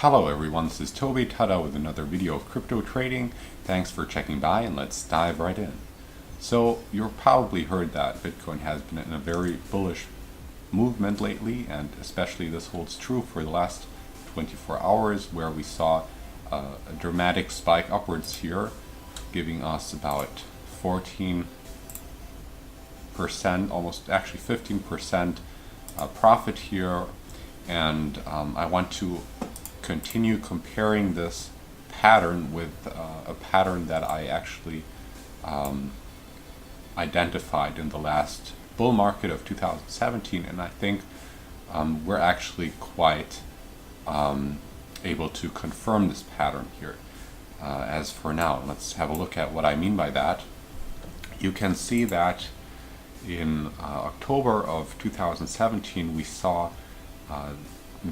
Hello everyone, this is TobeTada with another video of crypto trading. Thanks for checking by and let's dive right in. So you've probably heard that Bitcoin has been in a very bullish movement lately, and especially this holds true for the last 24 hours where we saw a dramatic spike upwards here, giving us about 14%, almost actually 15% profit here. And I want to continue comparing this pattern with a pattern that I actually identified in the last bull market of 2017, and I think we're actually quite able to confirm this pattern here as for now. Let's have a look at what I mean by that. You can see that in October of 2017 we saw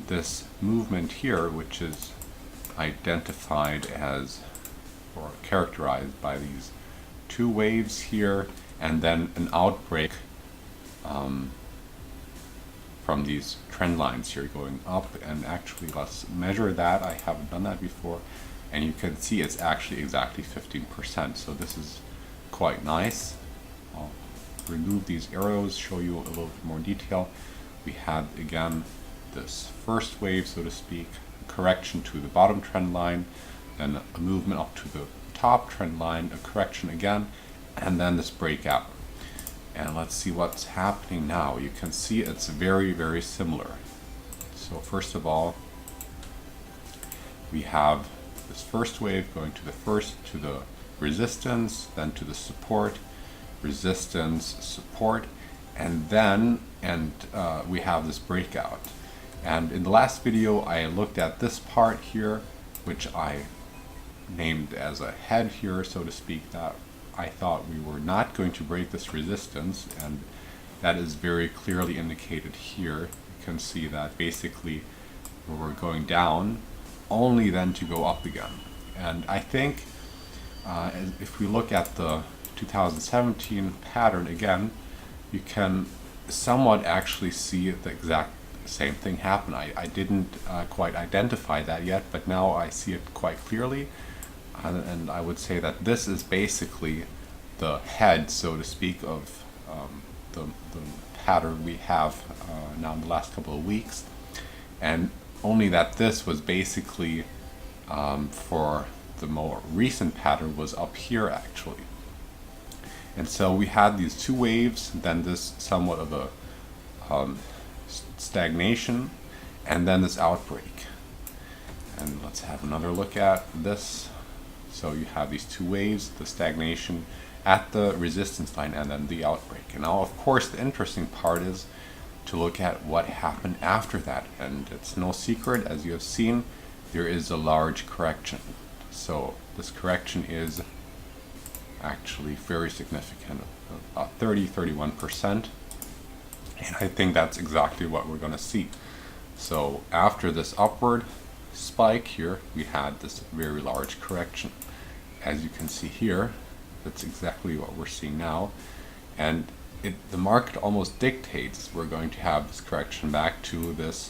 this movement here, which is identified as or characterized by these two waves here and then an outbreak from these trend lines here going up. And actually let's measure that. I haven't done that before, and you can see it's actually exactly 15%, so this is quite nice. I'll remove these arrows, show you a little bit more detail. We had again this first wave, so to speak, a correction to the bottom trend line, then a movement up to the top trend line, a correction again, and then this breakout. And let's see what's happening now. You can see it's very, very similar. So first of all, we have this first wave going to the resistance, then to the support, resistance, support, and then we have this breakout. And in the last video I looked at this part here, which I named as a head here, so to speak, that I thought we were not going to break this resistance, and that is very clearly indicated here. You can see that basically we're going down only then to go up again. And I think if we look at the 2017 pattern again, you can somewhat actually see the exact same thing happen. I didn't quite identify that yet, but now I see it quite clearly, and I would say that this is basically the head, so to speak, of the pattern we have now in the last couple of weeks, and only that this was basically for the more recent pattern was up here actually. And so we had these two waves, then this somewhat of a stagnation, and then this outbreak. And let's have another look at this. So you have these two waves, the stagnation at the resistance line and then the outbreak. And now of course the interesting part is to look at what happened after that, and it's no secret, as you have seen, there is a large correction. So this correction is actually very significant, about 31%. And I think that's exactly what we're going to see. So after this upward spike here, we had this very large correction. As you can see here, that's exactly what we're seeing now. And the market almost dictates we're going to have this correction back to this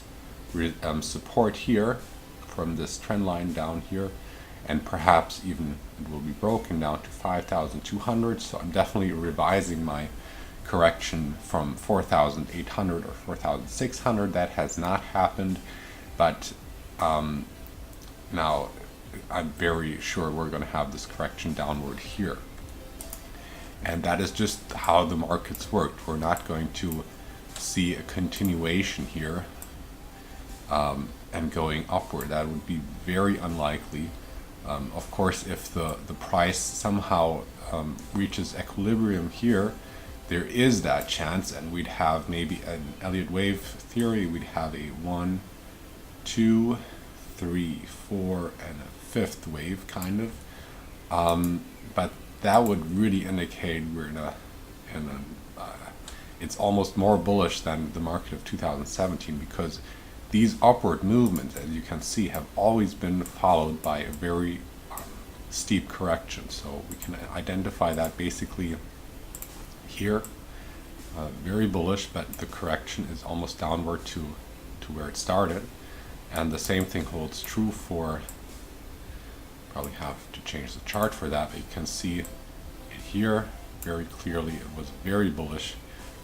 support here from this trend line down here. And perhaps even it will be broken down to 5,200. So I'm definitely revising my correction from 4,800 or 4,600. That has not happened, but now I'm very sure we're going to have this correction downward here. And that is just how the markets worked. We're not going to see a continuation here and going upward. That would be very unlikely. Of course, if the price somehow reaches equilibrium here, there is that chance, and we'd have maybe an Elliott wave theory. We'd have a 1, 2, 3, 4, and a fifth wave kind of. But that would really indicate we're in a it's almost more bullish than the market of 2017, because these upward movements, as you can see, have always been followed by a very steep correction. So we can identify that basically here, very bullish, but the correction is almost downward to where it started. And the same thing holds true for, probably have to change the chart for that, but you can see it here very clearly. It was very bullish,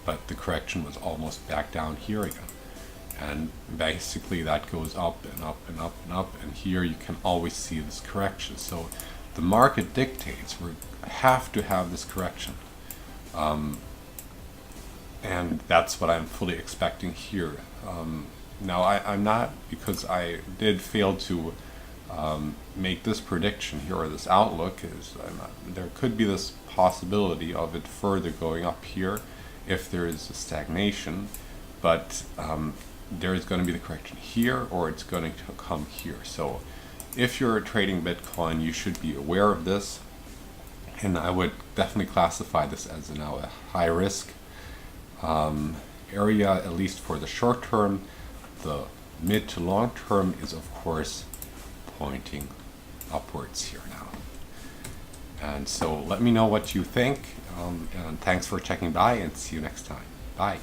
but the correction was almost back down here again. And basically that goes up and up and up and up, and here you can always see this correction. So the market dictates we have to have this correction, and that's what I'm fully expecting here. Now I'm not, because I did fail to make this prediction here, or this outlook, is there could be this possibility of it further going up here if there is a stagnation, but there is going to be the correction here, or it's going to come here. So if you're trading Bitcoin, you should be aware of this, and I would definitely classify this as now a high risk area, at least for the short term. The mid to long term is of course pointing upwards here now. And so let me know what you think, and thanks for checking by, and see you next time. Bye.